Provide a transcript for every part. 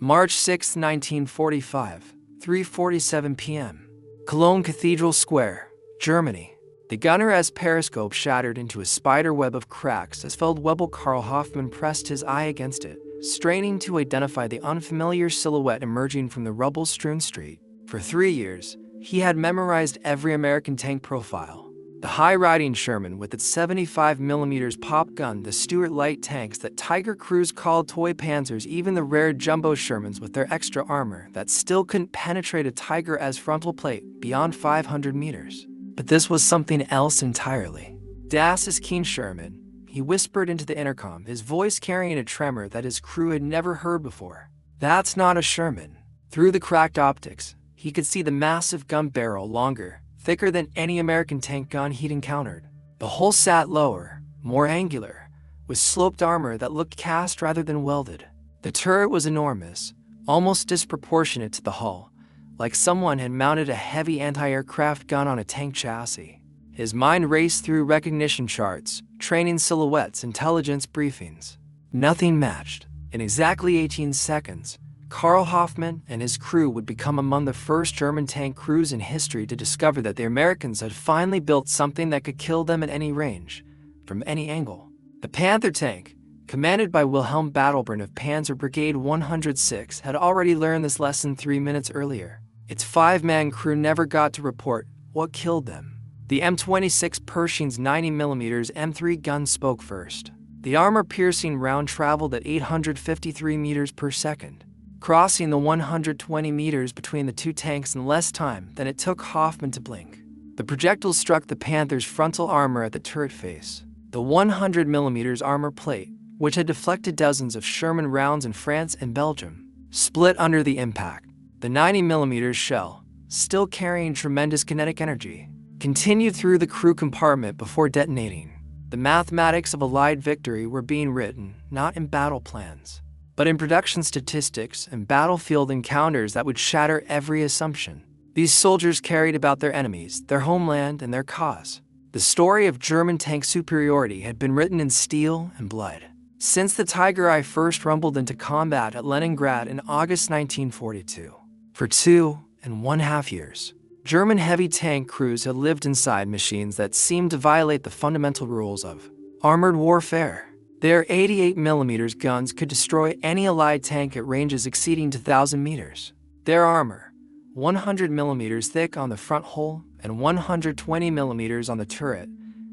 March 6, 1945, 3:47 p.m. Cologne Cathedral Square, Germany. The gunner's periscope shattered into a spider web of cracks as Feldwebel Karl Hoffmann pressed his eye against it, straining to identify the unfamiliar silhouette emerging from the rubble-strewn street. For 3 years, he had memorized every American tank profile. The high-riding Sherman with its 75mm pop gun, the Stuart light tanks that Tiger crews called toy Panthers, even the rare jumbo Shermans with their extra armor that still couldn't penetrate a Tiger's frontal plate beyond 500 meters. But this was something else entirely. "Das ist kein Sherman," he whispered into the intercom, his voice carrying a tremor that his crew had never heard before. "That's not a Sherman." Through the cracked optics, he could see the massive gun barrel, longer, thicker than any American tank gun he'd encountered. The hull sat lower, more angular, with sloped armor that looked cast rather than welded. The turret was enormous, almost disproportionate to the hull, like someone had mounted a heavy anti-aircraft gun on a tank chassis. His mind raced through recognition charts, training silhouettes, intelligence briefings. Nothing matched. In exactly 18 seconds, Karl Hoffmann and his crew would become among the first German tank crews in history to discover that the Americans had finally built something that could kill them at any range, from any angle. The Panther tank, commanded by Wilhelm Battelborn of Panzer Brigade 106, had already learned this lesson 3 minutes earlier. Its 5-man crew never got to report what killed them. The M26 Pershing's 90mm M3 gun spoke first. The armor-piercing round traveled at 853 meters per second, crossing the 120 meters between the two tanks in less time than it took Hoffmann to blink. The projectile struck the Panther's frontal armor at the turret face. The 100mm armor plate, which had deflected dozens of Sherman rounds in France and Belgium, split under the impact. The 90mm shell, still carrying tremendous kinetic energy, continued through the crew compartment before detonating. The mathematics of Allied victory were being written, not in battle plans, but in production statistics and battlefield encounters that would shatter every assumption. These soldiers cared about their enemies, their homeland, and their cause. The story of German tank superiority had been written in steel and blood. Since the Tiger I first rumbled into combat at Leningrad in August 1942. For 2.5 years, German heavy tank crews had lived inside machines that seemed to violate the fundamental rules of armored warfare. Their 88mm guns could destroy any Allied tank at ranges exceeding 2,000 meters. Their armor, 100mm thick on the front hull and 120mm on the turret,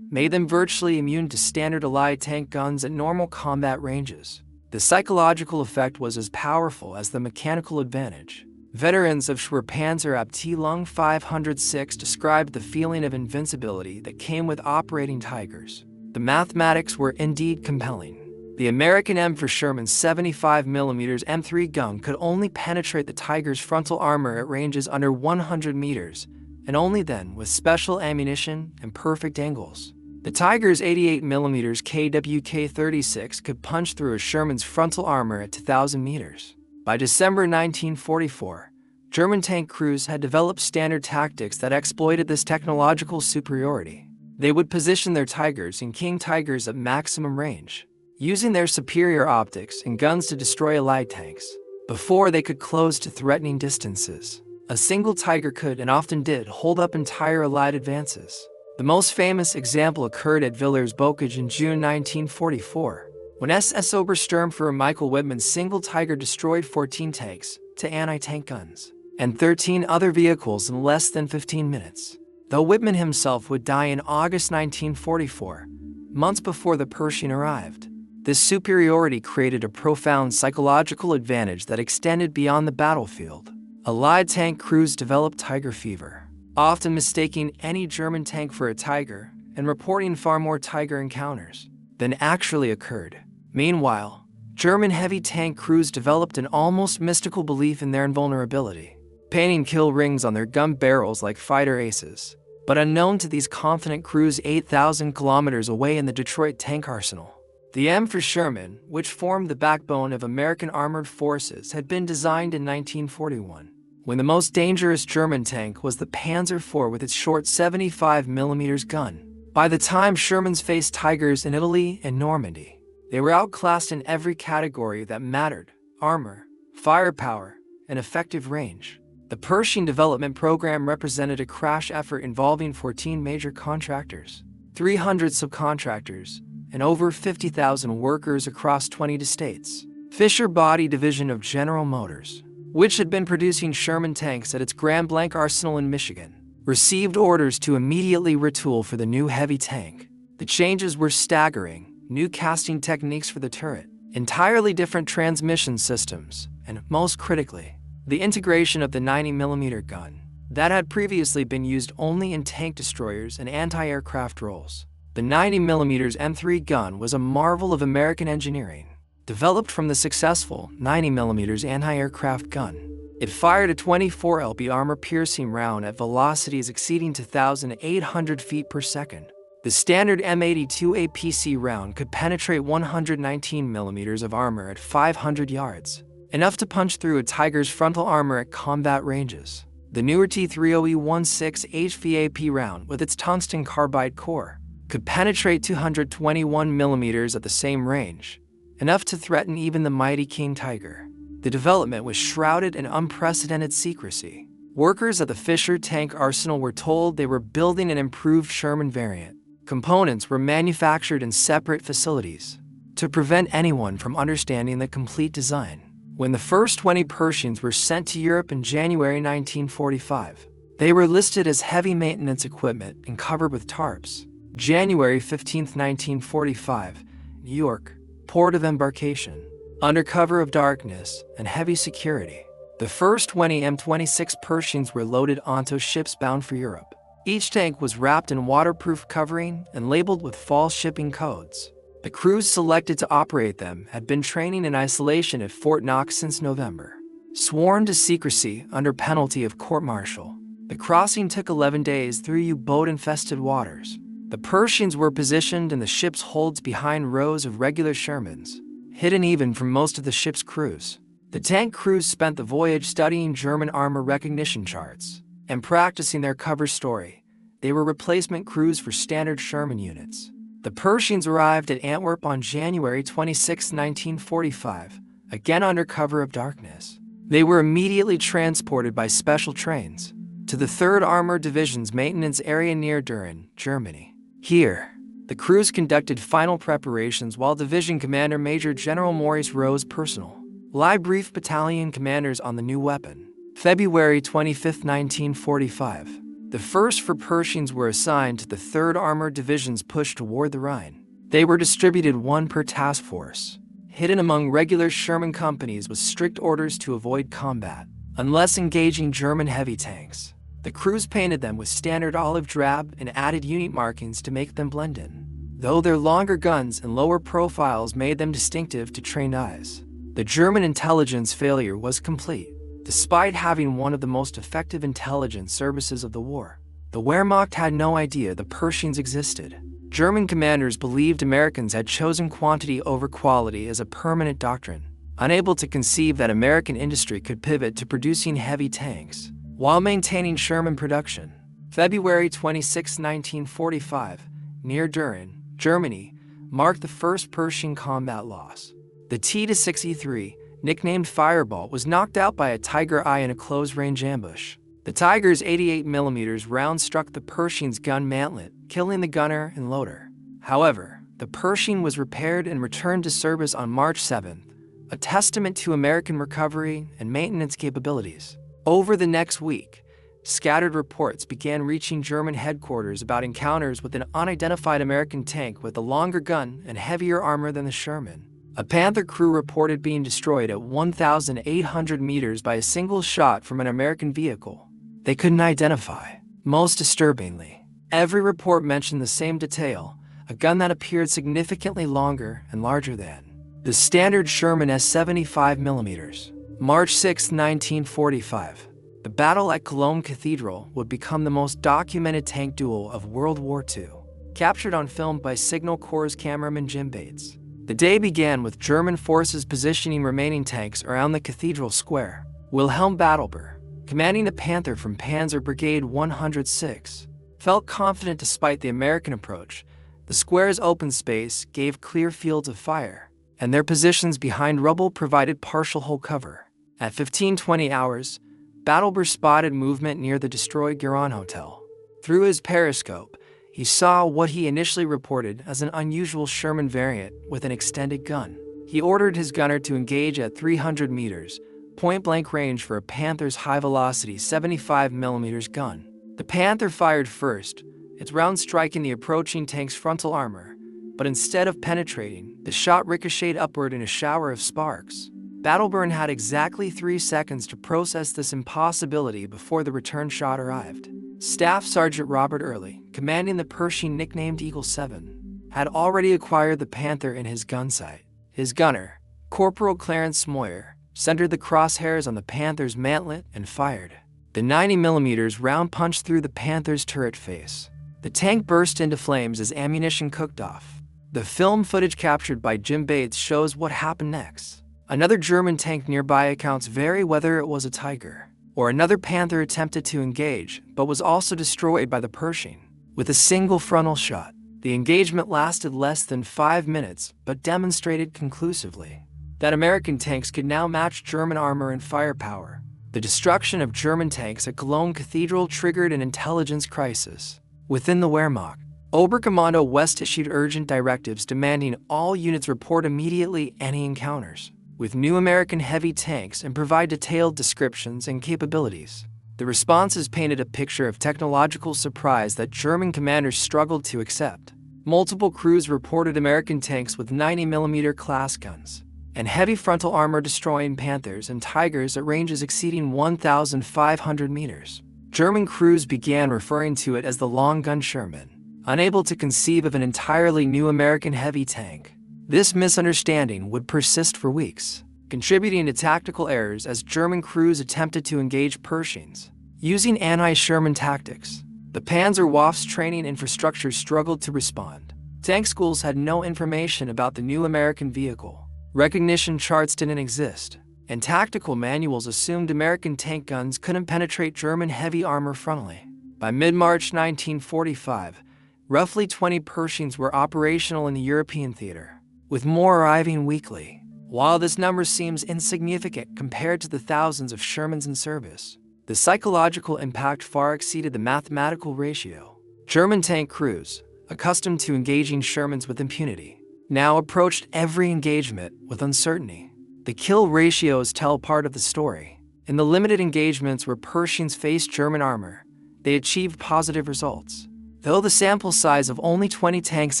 made them virtually immune to standard Allied tank guns at normal combat ranges. The psychological effect was as powerful as the mechanical advantage. Veterans of Panzerabteilung 506 described the feeling of invincibility that came with operating Tigers. The mathematics were indeed compelling. The American M for Sherman's 75mm M3 gun could only penetrate the Tiger's frontal armor at ranges under 100 meters, and only then with special ammunition and perfect angles. The Tiger's 88mm KWK-36 could punch through a Sherman's frontal armor at 2,000 meters. By December 1944, German tank crews had developed standard tactics that exploited this technological superiority. They would position their Tigers and King Tigers at maximum range, using their superior optics and guns to destroy Allied tanks before they could close to threatening distances. A single Tiger could, and often did, hold up entire Allied advances. The most famous example occurred at Villers-Bocage in June 1944, when SS Obersturmführer Michael Wittmann's single Tiger destroyed 14 tanks to anti-tank guns and 13 other vehicles in less than 15 minutes. Though Wittmann himself would die in August 1944, months before the Pershing arrived, this superiority created a profound psychological advantage that extended beyond the battlefield. Allied tank crews developed Tiger fever, often mistaking any German tank for a Tiger and reporting far more Tiger encounters than actually occurred. Meanwhile, German heavy tank crews developed an almost mystical belief in their invulnerability, painting kill rings on their gun barrels like fighter aces. But unknown to these confident crews 8,000 kilometers away in the Detroit tank arsenal, the M for Sherman, which formed the backbone of American armored forces, had been designed in 1941, when the most dangerous German tank was the Panzer IV with its short 75mm gun. By the time Shermans faced Tigers in Italy and Normandy, they were outclassed in every category that mattered: armor, firepower, and effective range. The Pershing development program represented a crash effort involving 14 major contractors, 300 subcontractors, and over 50,000 workers across 20 states. Fisher Body Division of General Motors, which had been producing Sherman tanks at its Grand Blanc arsenal in Michigan, received orders to immediately retool for the new heavy tank. The changes were staggering: new casting techniques for the turret, entirely different transmission systems, and, most critically, the integration of the 90mm gun that had previously been used only in tank destroyers and anti-aircraft roles. The 90mm M3 gun was a marvel of American engineering, developed from the successful 90mm anti-aircraft gun. It fired a 24 lb armor-piercing round at velocities exceeding 2,800 feet per second. The standard M82 APC round could penetrate 119mm of armor at 500 yards, enough to punch through a Tiger's frontal armor at combat ranges. The newer T30E16 HVAP round, with its tungsten carbide core, could penetrate 221mm at the same range, enough to threaten even the mighty King Tiger. The development was shrouded in unprecedented secrecy. Workers at the Fisher Tank Arsenal were told they were building an improved Sherman variant. Components were manufactured in separate facilities to prevent anyone from understanding the complete design. When the first 20 Pershings were sent to Europe in January 1945, they were listed as heavy maintenance equipment and covered with tarps. January 15, 1945, New York, port of embarkation. Under cover of darkness and heavy security, the first 20 M26 Pershings were loaded onto ships bound for Europe. Each tank was wrapped in waterproof covering and labeled with false shipping codes. The crews selected to operate them had been training in isolation at Fort Knox since November, sworn to secrecy under penalty of court-martial. The crossing took 11 days through U-boat-infested waters. The Pershings were positioned in the ship's holds behind rows of regular Shermans, hidden even from most of the ship's crews. The tank crews spent the voyage studying German armor recognition charts and practicing their cover story. They were replacement crews for standard Sherman units. The Pershings arrived at Antwerp on January 26, 1945, again under cover of darkness. They were immediately transported by special trains to the 3rd Armored Division's maintenance area near Düren, Germany. Here, the crews conducted final preparations while Division Commander Major General Maurice Rose personal lie briefed battalion commanders on the new weapon. February 25, 1945. The first 4 Pershings were assigned to the 3rd Armored Division's push toward the Rhine. They were distributed 1 per task force, hidden among regular Sherman companies with strict orders to avoid combat, unless engaging German heavy tanks. The crews painted them with standard olive drab and added unit markings to make them blend in, though their longer guns and lower profiles made them distinctive to trained eyes. The German intelligence failure was complete. Despite having one of the most effective intelligence services of the war, the Wehrmacht had no idea the Pershings existed. German commanders believed Americans had chosen quantity over quality as a permanent doctrine, unable to conceive that American industry could pivot to producing heavy tanks while maintaining Sherman production. February 26, 1945, near Düren, Germany, marked the first Pershing combat loss. The T-63, nicknamed Fireball, was knocked out by a Tiger I in a close-range ambush. The Tiger's 88mm round struck the Pershing's gun mantlet, killing the gunner and loader. However, the Pershing was repaired and returned to service on March 7th, a testament to American recovery and maintenance capabilities. Over the next week, scattered reports began reaching German headquarters about encounters with an unidentified American tank with a longer gun and heavier armor than the Sherman. A Panther crew reported being destroyed at 1,800 meters by a single shot from an American vehicle they couldn't identify. Most disturbingly, every report mentioned the same detail: a gun that appeared significantly longer and larger than the standard Sherman S75mm. March 6, 1945. The battle at Cologne Cathedral would become the most documented tank duel of World War II, captured on film by Signal Corps cameraman Jim Bates. The day began with German forces positioning remaining tanks around the cathedral square. Wilhelm Battlber, commanding the Panther from Panzer Brigade 106, felt confident despite the American approach. The square's open space gave clear fields of fire, and their positions behind rubble provided partial hull cover. At 15:20 hours, Battlebur spotted movement near the destroyed Giron Hotel. Through his periscope, he saw what he initially reported as an unusual Sherman variant with an extended gun. He ordered his gunner to engage at 300 meters, point-blank range for a Panther's high-velocity 75mm gun. The Panther fired first, its round striking the approaching tank's frontal armor, but instead of penetrating, the shot ricocheted upward in a shower of sparks. Battleburn had exactly 3 seconds to process this impossibility before the return shot arrived. Staff Sergeant Robert Early, commanding the Pershing nicknamed Eagle 7, had already acquired the Panther in his gun sight. His gunner, Corporal Clarence Moyer, centered the crosshairs on the Panther's mantlet and fired. The 90mm round punched through the Panther's turret face. The tank burst into flames as ammunition cooked off. The film footage captured by Jim Bates shows what happened next. Another German tank nearby accounts vary whether it was a Tiger or another Panther attempted to engage, but was also destroyed by the Pershing. With a single frontal shot, the engagement lasted less than 5 minutes, but demonstrated conclusively that American tanks could now match German armor and firepower. The destruction of German tanks at Cologne Cathedral triggered an intelligence crisis. Within the Wehrmacht, Oberkommando West issued urgent directives demanding all units report immediately any encounters with new American heavy tanks and provide detailed descriptions and capabilities. The responses painted a picture of technological surprise that German commanders struggled to accept. Multiple crews reported American tanks with 90mm class guns and heavy frontal armor destroying Panthers and Tigers at ranges exceeding 1,500 meters. German crews began referring to it as the long gun Sherman, unable to conceive of an entirely new American heavy tank. This misunderstanding would persist for weeks, contributing to tactical errors as German crews attempted to engage Pershings. Using anti-Sherman tactics, the Panzerwaffe's training infrastructure struggled to respond. Tank schools had no information about the new American vehicle. Recognition charts didn't exist, and tactical manuals assumed American tank guns couldn't penetrate German heavy armor frontally. By mid-March 1945, roughly 20 Pershings were operational in the European theater, with more arriving weekly. While this number seems insignificant compared to the thousands of Shermans in service, the psychological impact far exceeded the mathematical ratio. German tank crews, accustomed to engaging Shermans with impunity, now approached every engagement with uncertainty. The kill ratios tell part of the story. In the limited engagements where Pershings faced German armor, they achieved positive results. Though the sample size of only 20 tanks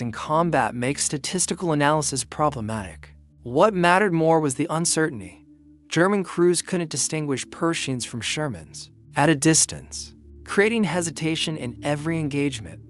in combat makes statistical analysis problematic, what mattered more was the uncertainty. German crews couldn't distinguish Pershings from Shermans at a distance, creating hesitation in every engagement.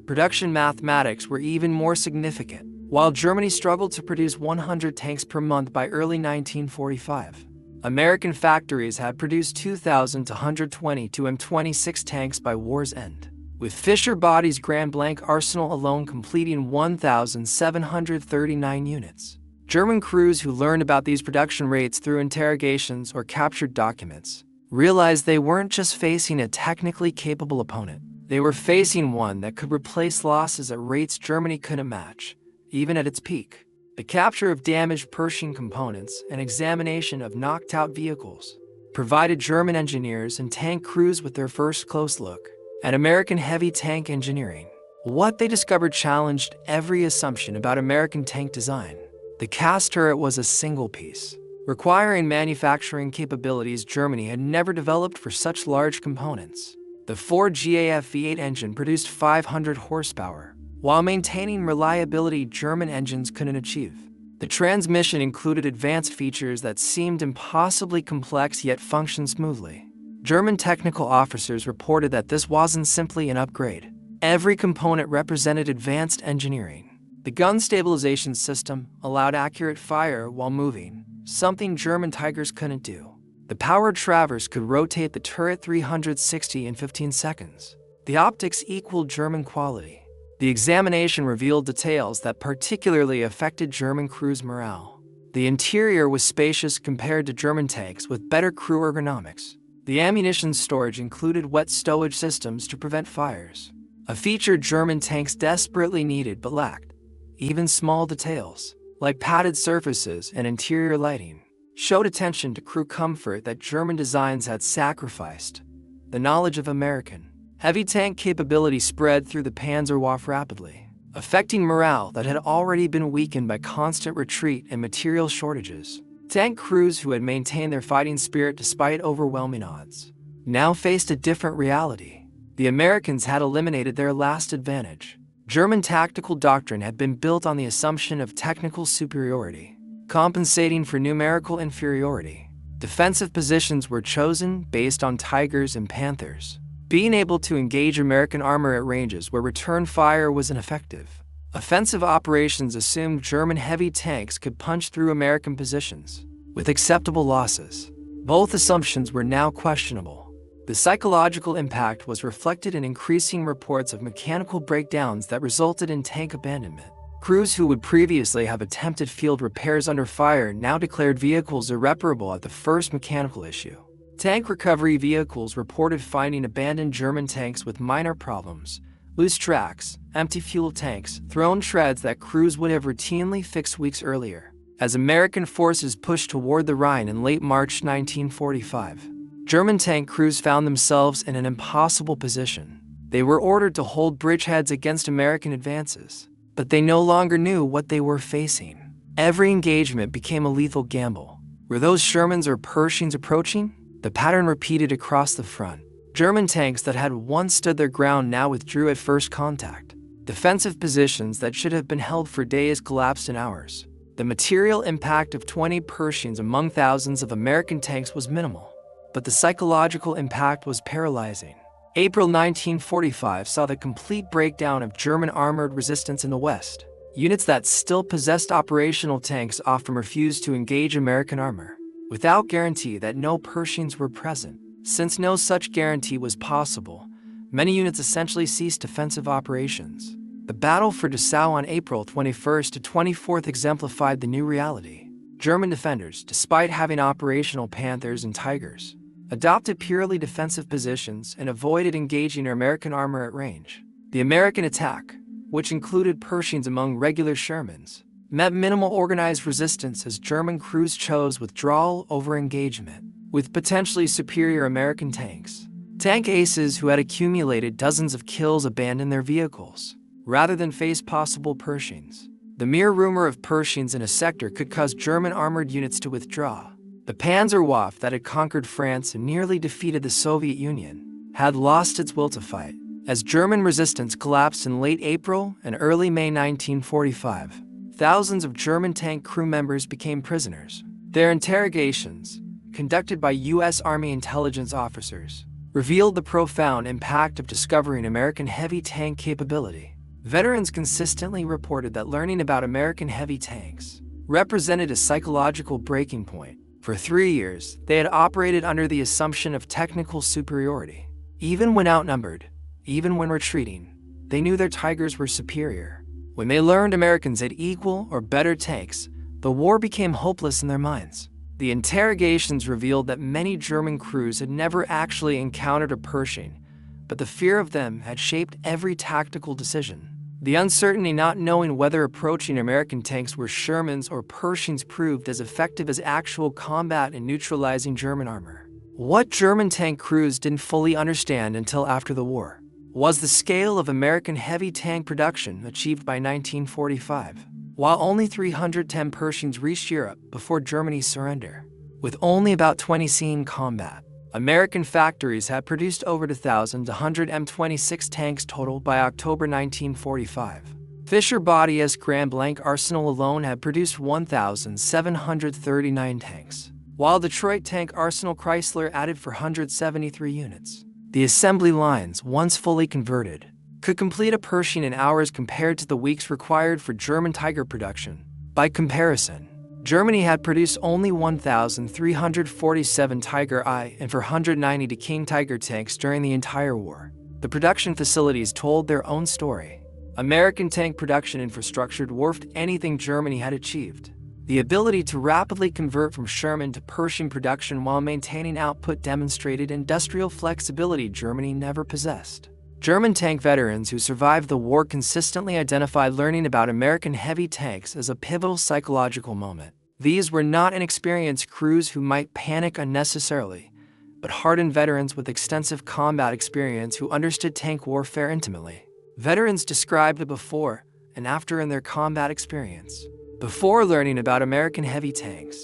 Production mathematics were even more significant. While Germany struggled to produce 100 tanks per month by early 1945, American factories had produced 2,120 M26 tanks by war's end, with Fisher-Body's Grand Blanc arsenal alone completing 1,739 units. German crews who learned about these production rates through interrogations or captured documents realized they weren't just facing a technically capable opponent. They were facing one that could replace losses at rates Germany couldn't match, even at its peak. The capture of damaged Pershing components and examination of knocked-out vehicles provided German engineers and tank crews with their first close look at American heavy tank engineering. What they discovered challenged every assumption about American tank design. The cast turret was a single piece, requiring manufacturing capabilities Germany had never developed for such large components. The Ford GAF V8 engine produced 500 horsepower, while maintaining reliability German engines couldn't achieve. The transmission included advanced features that seemed impossibly complex yet functioned smoothly. German technical officers reported that this wasn't simply an upgrade. Every component represented advanced engineering. The gun stabilization system allowed accurate fire while moving, something German Tigers couldn't do. The powered traverse could rotate the turret 360 in 15 seconds. The optics equaled German quality. The examination revealed details that particularly affected German crews' morale. The interior was spacious compared to German tanks with better crew ergonomics. The ammunition storage included wet stowage systems to prevent fires, a feature German tanks desperately needed but lacked. Even small details, like padded surfaces and interior lighting, showed attention to crew comfort that German designs had sacrificed. The knowledge of American heavy tank capability spread through the Panzerwaffe rapidly, affecting morale that had already been weakened by constant retreat and material shortages. Tank crews who had maintained their fighting spirit despite overwhelming odds now faced a different reality. The Americans had eliminated their last advantage. German tactical doctrine had been built on the assumption of technical superiority, compensating for numerical inferiority. Defensive positions were chosen based on Tigers and Panthers, being able to engage American armor at ranges where return fire was ineffective. Offensive operations assumed German heavy tanks could punch through American positions with acceptable losses. Both assumptions were now questionable. The psychological impact was reflected in increasing reports of mechanical breakdowns that resulted in tank abandonment. Crews who would previously have attempted field repairs under fire now declared vehicles irreparable at the first mechanical issue. Tank recovery vehicles reported finding abandoned German tanks with minor problems, loose tracks, empty fuel tanks, thrown shreds that crews would have routinely fixed weeks earlier. As American forces pushed toward the Rhine in late March 1945, German tank crews found themselves in an impossible position. They were ordered to hold bridgeheads against American advances, but they no longer knew what they were facing. Every engagement became a lethal gamble. Were those Shermans or Pershings approaching? The pattern repeated across the front. German tanks that had once stood their ground now withdrew at first contact. Defensive positions that should have been held for days collapsed in hours. The material impact of 20 Pershings among thousands of American tanks was minimal, but the psychological impact was paralyzing. April 1945 saw the complete breakdown of German armored resistance in the West. Units that still possessed operational tanks often refused to engage American armor, without guarantee that no Pershings were present. Since no such guarantee was possible, many units essentially ceased defensive operations. The battle for Dessau on April 21st to 24th exemplified the new reality. German defenders, despite having operational Panthers and Tigers, adopted purely defensive positions and avoided engaging American armor at range. The American attack, which included Pershings among regular Shermans, met minimal organized resistance as German crews chose withdrawal over engagement with potentially superior American tanks. Tank aces who had accumulated dozens of kills abandoned their vehicles, rather than face possible Pershings. The mere rumor of Pershings in a sector could cause German armored units to withdraw. The Panzerwaffe that had conquered France and nearly defeated the Soviet Union had lost its will to fight. As German resistance collapsed in late April and early May 1945, thousands of German tank crew members became prisoners. Their interrogations, conducted by U.S. Army intelligence officers, revealed the profound impact of discovering American heavy tank capability. Veterans consistently reported that learning about American heavy tanks represented a psychological breaking point. For 3 years, they had operated under the assumption of technical superiority. Even when outnumbered, even when retreating, they knew their Tigers were superior. When they learned Americans had equal or better tanks, the war became hopeless in their minds. The interrogations revealed that many German crews had never actually encountered a Pershing, but the fear of them had shaped every tactical decision. The uncertainty not knowing whether approaching American tanks were Shermans or Pershings proved as effective as actual combat in neutralizing German armor. What German tank crews didn't fully understand until after the war was the scale of American heavy tank production achieved by 1945. While only 310 Pershings reached Europe before Germany's surrender, with only about 20 seeing combat, American factories had produced over 2,100 M26 tanks total by October 1945. Fisher-Body's Grand Blanc Arsenal alone had produced 1,739 tanks, while Detroit Tank Arsenal Chrysler added 473 units. The assembly lines, once fully converted, could complete a Pershing in hours compared to the weeks required for German Tiger production. By comparison, Germany had produced only 1,347 Tiger I and 490 King Tiger tanks during the entire war. The production facilities told their own story. American tank production infrastructure dwarfed anything Germany had achieved. The ability to rapidly convert from Sherman to Pershing production while maintaining output demonstrated industrial flexibility Germany never possessed. German tank veterans who survived the war consistently identified learning about American heavy tanks as a pivotal psychological moment. These were not inexperienced crews who might panic unnecessarily, but hardened veterans with extensive combat experience who understood tank warfare intimately. Veterans described the before and after in their combat experience. Before learning about American heavy tanks,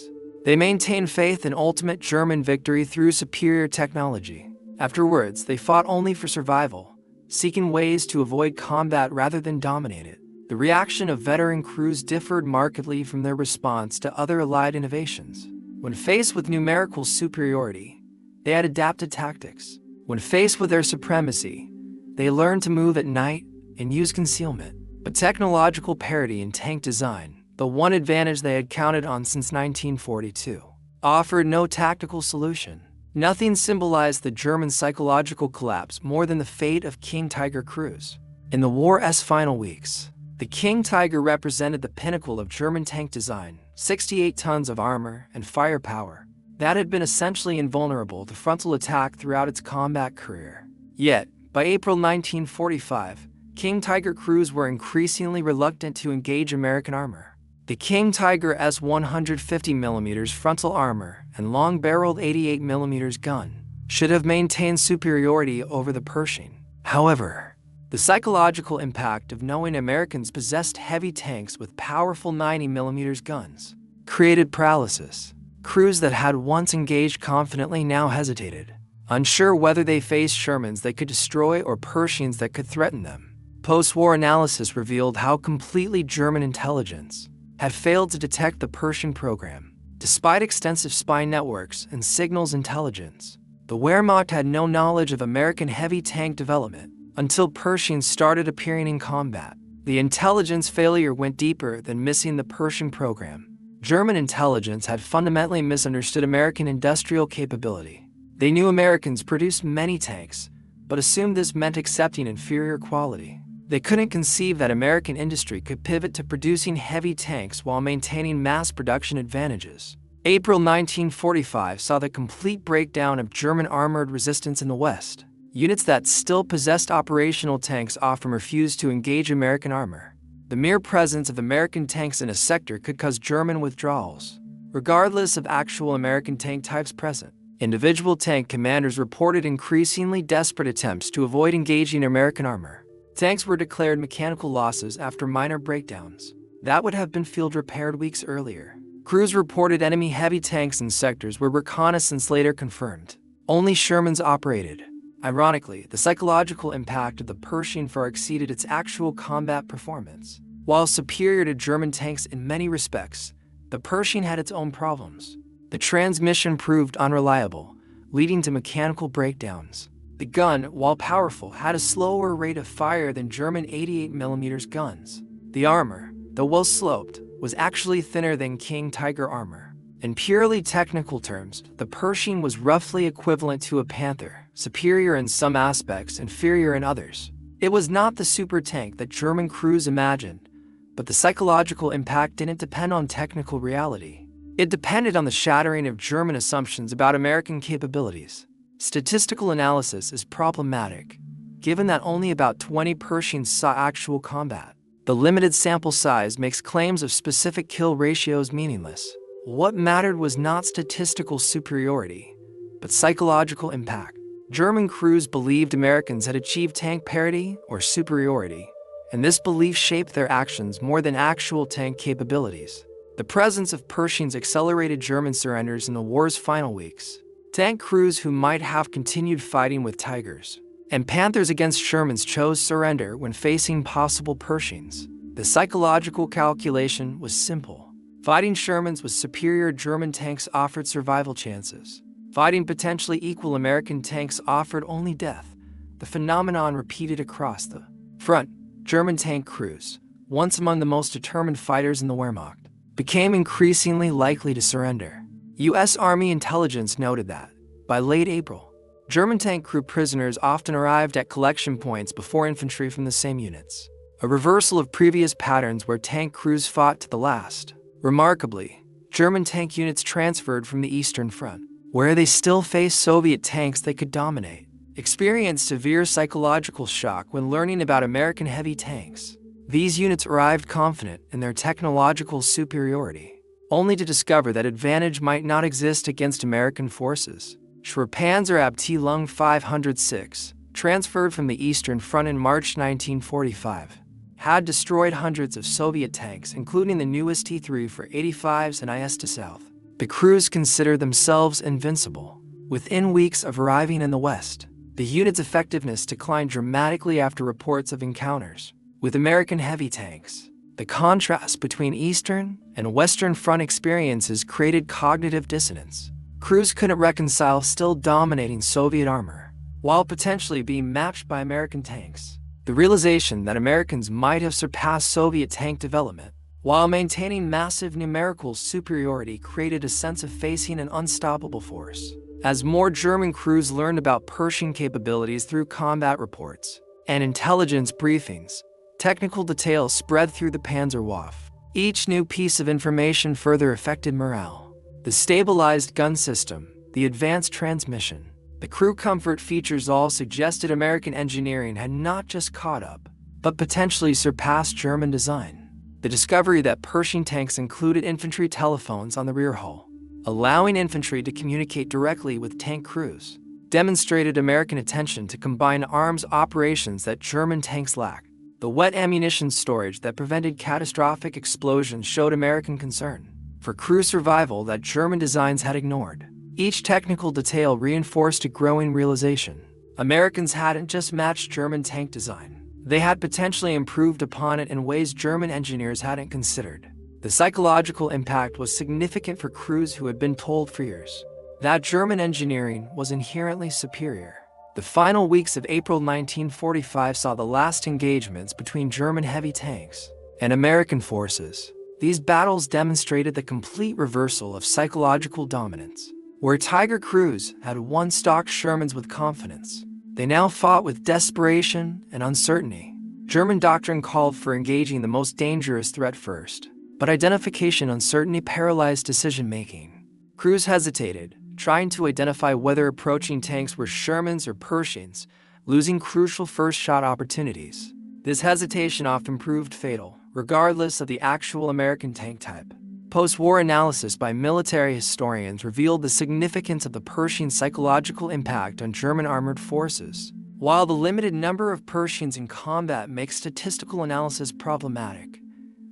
they maintained faith in ultimate German victory through superior technology. Afterwards, they fought only for survival, seeking ways to avoid combat rather than dominate it. The reaction of veteran crews differed markedly from their response to other Allied innovations. When faced with numerical superiority, they had adapted tactics. When faced with their supremacy, they learned to move at night and use concealment. But technological parity in tank design, the one advantage they had counted on since 1942, offered no tactical solution. Nothing symbolized the German psychological collapse more than the fate of King Tiger crews. In the war's final weeks, the King Tiger represented the pinnacle of German tank design, 68 tons of armor and firepower that had been essentially invulnerable to frontal attack throughout its combat career. Yet, by April 1945, King Tiger crews were increasingly reluctant to engage American armor. The King Tiger's 150mm frontal armor and long-barreled 88mm gun should have maintained superiority over the Pershing. However, the psychological impact of knowing Americans possessed heavy tanks with powerful 90mm guns created paralysis. Crews that had once engaged confidently now hesitated, unsure whether they faced Shermans that could destroy or Pershings that could threaten them. Post-war analysis revealed how completely German intelligence had failed to detect the Pershing program. Despite extensive spy networks and signals intelligence, the Wehrmacht had no knowledge of American heavy tank development until Pershing started appearing in combat. The intelligence failure went deeper than missing the Pershing program. German intelligence had fundamentally misunderstood American industrial capability. They knew Americans produced many tanks, but assumed this meant accepting inferior quality. They couldn't conceive that American industry could pivot to producing heavy tanks while maintaining mass production advantages. April 1945 saw the complete breakdown of German armored resistance in the West. Units that still possessed operational tanks often refused to engage American armor. The mere presence of American tanks in a sector could cause German withdrawals, regardless of actual American tank types present. Individual tank commanders reported increasingly desperate attempts to avoid engaging American armor. Tanks were declared mechanical losses after minor breakdowns that would have been field repaired weeks earlier. Crews reported enemy heavy tanks in sectors where reconnaissance later confirmed only Shermans operated. Ironically, the psychological impact of the Pershing far exceeded its actual combat performance. While superior to German tanks in many respects, the Pershing had its own problems. The transmission proved unreliable, leading to mechanical breakdowns. The gun, while powerful, had a slower rate of fire than German 88mm guns. The armor, though well-sloped, was actually thinner than King Tiger armor. In purely technical terms, the Pershing was roughly equivalent to a Panther, superior in some aspects, inferior in others. It was not the super tank that German crews imagined, but the psychological impact didn't depend on technical reality. It depended on the shattering of German assumptions about American capabilities. Statistical analysis is problematic, given that only about 20 Pershings saw actual combat. The limited sample size makes claims of specific kill ratios meaningless. What mattered was not statistical superiority, but psychological impact. German crews believed Americans had achieved tank parity or superiority, and this belief shaped their actions more than actual tank capabilities. The presence of Pershings accelerated German surrenders in the war's final weeks. Tank crews who might have continued fighting with Tigers and Panthers against Shermans chose surrender when facing possible Pershings. The psychological calculation was simple. Fighting Shermans with superior German tanks offered survival chances. Fighting potentially equal American tanks offered only death. The phenomenon repeated across the front. German tank crews, once among the most determined fighters in the Wehrmacht, became increasingly likely to surrender. U.S. Army intelligence noted that, by late April, German tank crew prisoners often arrived at collection points before infantry from the same units, a reversal of previous patterns where tank crews fought to the last. Remarkably, German tank units transferred from the Eastern Front, where they still faced Soviet tanks they could dominate, experienced severe psychological shock when learning about American heavy tanks. These units arrived confident in their technological superiority. only to discover that advantage might not exist against American forces. Panzerabteilung 506, transferred from the Eastern Front in March 1945, had destroyed hundreds of Soviet tanks, including the newest T-3-85s and IS to south. The crews considered themselves invincible. Within weeks of arriving in the West, the unit's effectiveness declined dramatically after reports of encounters with American heavy tanks. The contrast between Eastern and Western Front experiences created cognitive dissonance. Crews couldn't reconcile still dominating Soviet armor, while potentially being matched by American tanks. The realization that Americans might have surpassed Soviet tank development while maintaining massive numerical superiority created a sense of facing an unstoppable force. As more German crews learned about Pershing capabilities through combat reports and intelligence briefings, technical details spread through the Panzerwaffe. Each new piece of information further affected morale. The stabilized gun system, the advanced transmission, the crew comfort features all suggested American engineering had not just caught up, but potentially surpassed German design. The discovery that Pershing tanks included infantry telephones on the rear hull, allowing infantry to communicate directly with tank crews, demonstrated American attention to combined arms operations that German tanks lacked. The wet ammunition storage that prevented catastrophic explosions showed American concern for crew survival that German designs had ignored. Each technical detail reinforced a growing realization. Americans hadn't just matched German tank design, they had potentially improved upon it in ways German engineers hadn't considered. The psychological impact was significant for crews who had been told for years that German engineering was inherently superior. The final weeks of April 1945 saw the last engagements between German heavy tanks and American forces. These battles demonstrated the complete reversal of psychological dominance. Where Tiger crews had once stalked Shermans with confidence, they now fought with desperation and uncertainty. German doctrine called for engaging the most dangerous threat first, but identification uncertainty paralyzed decision-making. Crews hesitated, trying to identify whether approaching tanks were Shermans or Pershings, losing crucial first-shot opportunities. This hesitation often proved fatal, regardless of the actual American tank type. Post-war analysis by military historians revealed the significance of the Pershing's psychological impact on German armored forces. While the limited number of Pershings in combat makes statistical analysis problematic,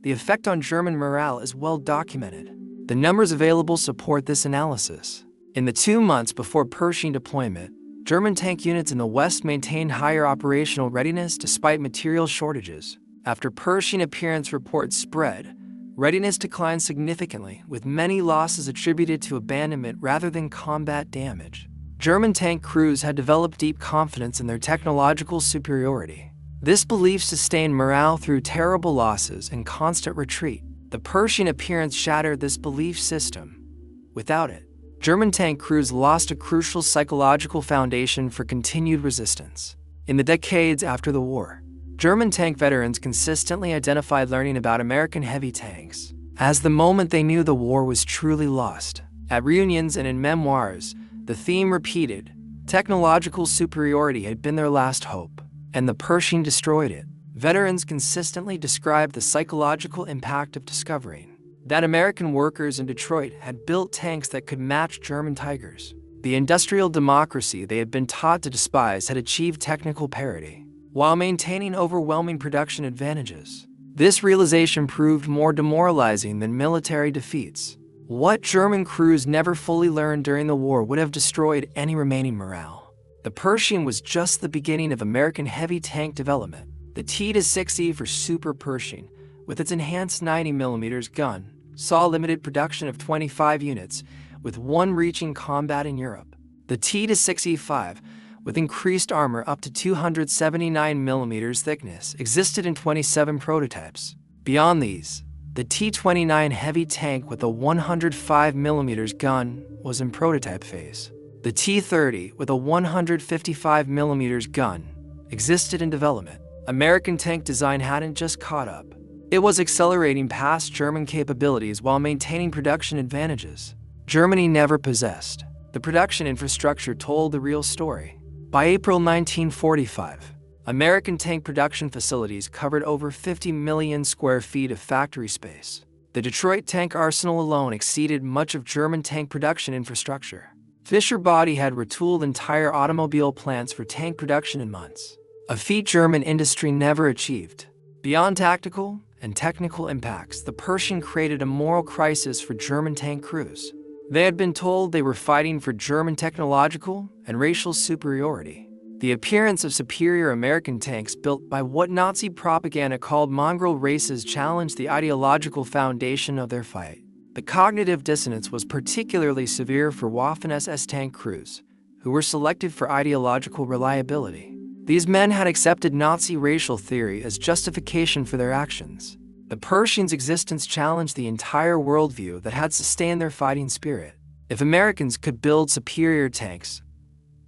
the effect on German morale is well documented. The numbers available support this analysis. In the 2 months before Pershing deployment, German tank units in the West maintained higher operational readiness despite material shortages. After Pershing appearance reports spread, readiness declined significantly, with many losses attributed to abandonment rather than combat damage. German tank crews had developed deep confidence in their technological superiority. This belief sustained morale through terrible losses and constant retreat. The Pershing appearance shattered this belief system. Without it, German tank crews lost a crucial psychological foundation for continued resistance. In the decades after the war, German tank veterans consistently identified learning about American heavy tanks as the moment they knew the war was truly lost. At reunions and in memoirs, the theme repeated: technological superiority had been their last hope, and the Pershing destroyed it. Veterans consistently described the psychological impact of discovering that American workers in Detroit had built tanks that could match German Tigers. The industrial democracy they had been taught to despise had achieved technical parity, while maintaining overwhelming production advantages. This realization proved more demoralizing than military defeats. What German crews never fully learned during the war would have destroyed any remaining morale. The Pershing was just the beginning of American heavy tank development. The T-6E for Super Pershing, with its enhanced 90mm gun, saw limited production of 25 units, with one reaching combat in Europe. The T-6E5, with increased armor up to 279mm thickness, existed in 27 prototypes. Beyond these, the T-29 heavy tank with a 105mm gun was in prototype phase. The T-30 with a 155mm gun existed in development. American tank design hadn't just caught up. It was accelerating past German capabilities while maintaining production advantages Germany never possessed. The production infrastructure told the real story. By April 1945, American tank production facilities covered over 50 million square feet of factory space. The Detroit tank arsenal alone exceeded much of German tank production infrastructure. Fisher Body had retooled entire automobile plants for tank production in months, a feat German industry never achieved. Beyond tactical and technical impacts, the Pershing created a moral crisis for German tank crews. They had been told they were fighting for German technological and racial superiority. The appearance of superior American tanks built by what Nazi propaganda called mongrel races challenged the ideological foundation of their fight. The cognitive dissonance was particularly severe for Waffen-SS tank crews, who were selected for ideological reliability. These men had accepted Nazi racial theory as justification for their actions. The Pershing's existence challenged the entire worldview that had sustained their fighting spirit. If Americans could build superior tanks,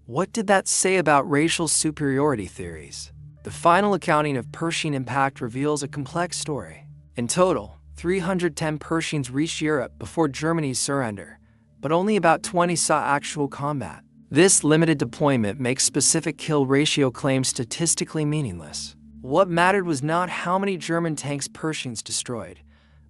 what did that say about racial superiority theories? The final accounting of Pershing impact reveals a complex story. In total, 310 Pershings reached Europe before Germany's surrender, but only about 20 saw actual combat. This limited deployment makes specific kill ratio claims statistically meaningless. What mattered was not how many German tanks Pershings destroyed,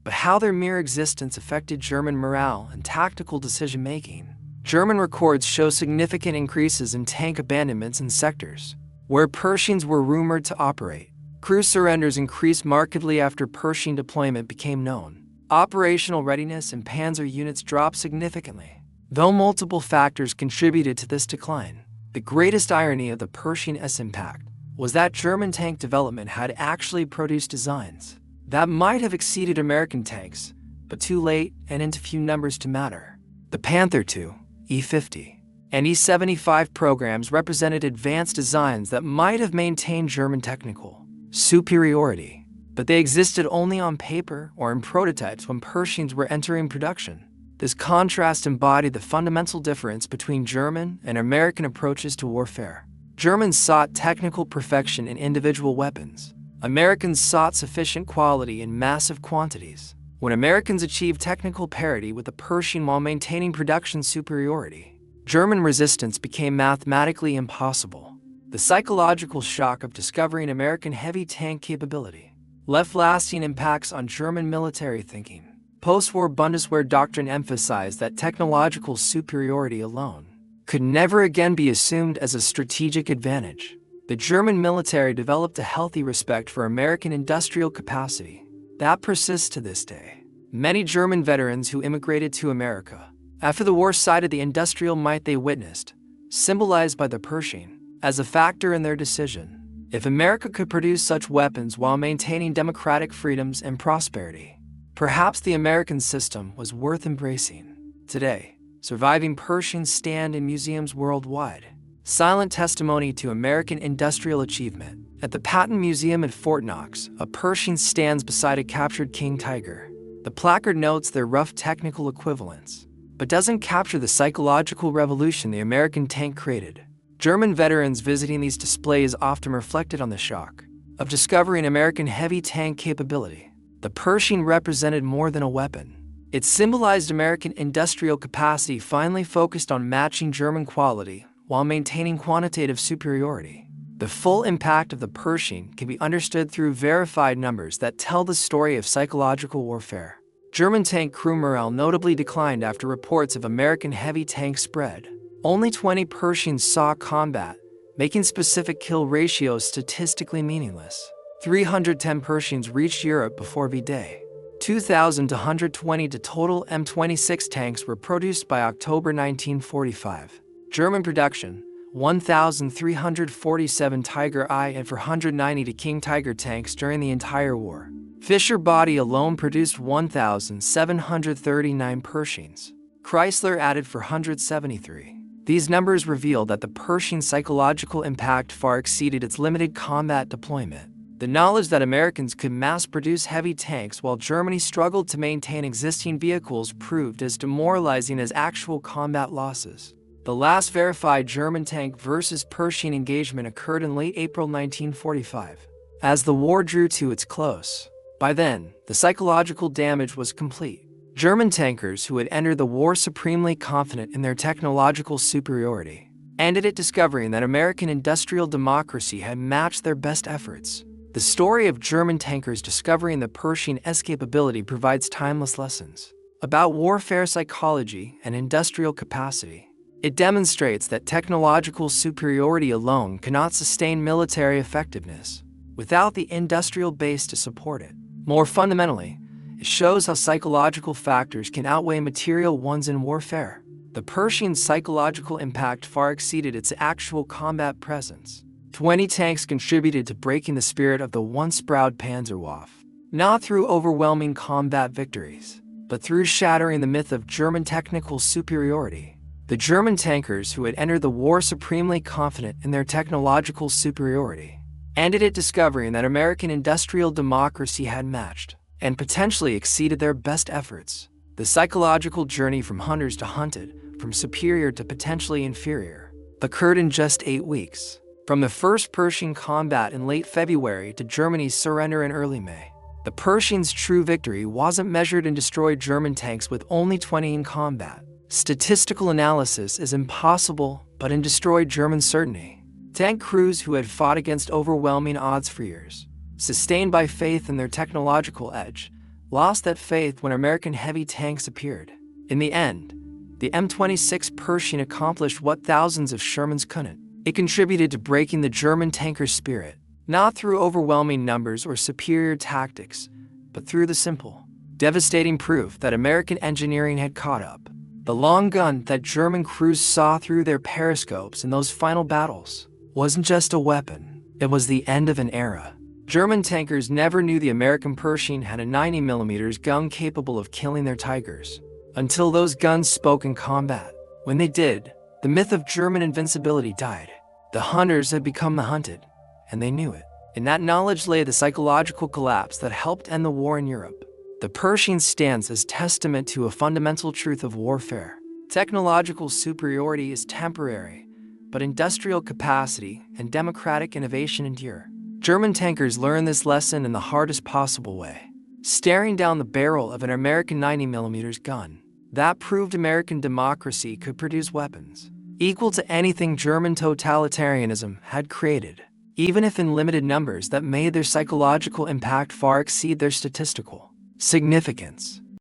but how their mere existence affected German morale and tactical decision-making. German records show significant increases in tank abandonments in sectors where Pershings were rumored to operate. Crew surrenders increased markedly after Pershing deployment became known. Operational readiness in Panzer units dropped significantly. Though multiple factors contributed to this decline, the greatest irony of the Pershing's impact was that German tank development had actually produced designs that might have exceeded American tanks, but too late and in too few numbers to matter. The Panther II, E-50, and E-75 programs represented advanced designs that might have maintained German technical superiority, but they existed only on paper or in prototypes when Pershings were entering production. This contrast embodied the fundamental difference between German and American approaches to warfare. Germans sought technical perfection in individual weapons. Americans sought sufficient quality in massive quantities. When Americans achieved technical parity with the Pershing while maintaining production superiority, German resistance became mathematically impossible. The psychological shock of discovering American heavy tank capability left lasting impacts on German military thinking. Post-war Bundeswehr doctrine emphasized that technological superiority alone could never again be assumed as a strategic advantage. The German military developed a healthy respect for American industrial capacity that persists to this day. Many German veterans who immigrated to America after the war cited the industrial might they witnessed, symbolized by the Pershing, as a factor in their decision. If America could produce such weapons while maintaining democratic freedoms and prosperity, perhaps the American system was worth embracing. Today, surviving Pershings stand in museums worldwide, silent testimony to American industrial achievement. At the Patton Museum in Fort Knox, a Pershing stands beside a captured King Tiger. The placard notes their rough technical equivalence, but doesn't capture the psychological revolution the American tank created. German veterans visiting these displays often reflected on the shock of discovering American heavy tank capability. The Pershing represented more than a weapon. It symbolized American industrial capacity finally focused on matching German quality while maintaining quantitative superiority. The full impact of the Pershing can be understood through verified numbers that tell the story of psychological warfare. German tank crew morale notably declined after reports of American heavy tanks spread. Only 20 Pershings saw combat, making specific kill ratios statistically meaningless. 310 Pershings reached Europe before V-Day. 2,220 total M26 tanks were produced by October 1945. German production, 1,347 Tiger I and 490 King Tiger tanks during the entire war. Fisher Body alone produced 1,739 Pershings. Chrysler added 473. These numbers reveal that the Pershing's psychological impact far exceeded its limited combat deployment. The knowledge that Americans could mass-produce heavy tanks while Germany struggled to maintain existing vehicles proved as demoralizing as actual combat losses. The last verified German tank versus Pershing engagement occurred in late April 1945. As the war drew to its close, by then, the psychological damage was complete. German tankers who had entered the war supremely confident in their technological superiority ended it discovering that American industrial democracy had matched their best efforts. The story of German tankers discovering the Pershing escapability provides timeless lessons about warfare psychology and industrial capacity. It demonstrates that technological superiority alone cannot sustain military effectiveness without the industrial base to support it. More fundamentally, it shows how psychological factors can outweigh material ones in warfare. The Pershing's psychological impact far exceeded its actual combat presence. 20 tanks contributed to breaking the spirit of the once proud Panzerwaffe, not through overwhelming combat victories, but through shattering the myth of German technical superiority. The German tankers, who had entered the war supremely confident in their technological superiority, ended it discovering that American industrial democracy had matched and potentially exceeded their best efforts. The psychological journey from hunters to hunted, from superior to potentially inferior, occurred in just 8 weeks. From the first Pershing combat in late February to Germany's surrender in early May, the Pershing's true victory wasn't measured in destroyed German tanks with only 20 in combat. Statistical analysis is impossible, but in destroyed German certainty. Tank crews who had fought against overwhelming odds for years, sustained by faith in their technological edge, lost that faith when American heavy tanks appeared. In the end, the M26 Pershing accomplished what thousands of Shermans couldn't. It contributed to breaking the German tanker's spirit, not through overwhelming numbers or superior tactics, but through the simple, devastating proof that American engineering had caught up. The long gun that German crews saw through their periscopes in those final battles wasn't just a weapon, it was the end of an era. German tankers never knew the American Pershing had a 90mm gun capable of killing their Tigers, until those guns spoke in combat. When they did, the myth of German invincibility died. The hunters had become the hunted, and they knew it. In that knowledge lay the psychological collapse that helped end the war in Europe. The Pershing stands as testament to a fundamental truth of warfare. Technological superiority is temporary, but industrial capacity and democratic innovation endure. German tankers learned this lesson in the hardest possible way, staring down the barrel of an American 90mm gun. That proved American democracy could produce weapons equal to anything German totalitarianism had created, even if in limited numbers that made their psychological impact far exceed their statistical significance.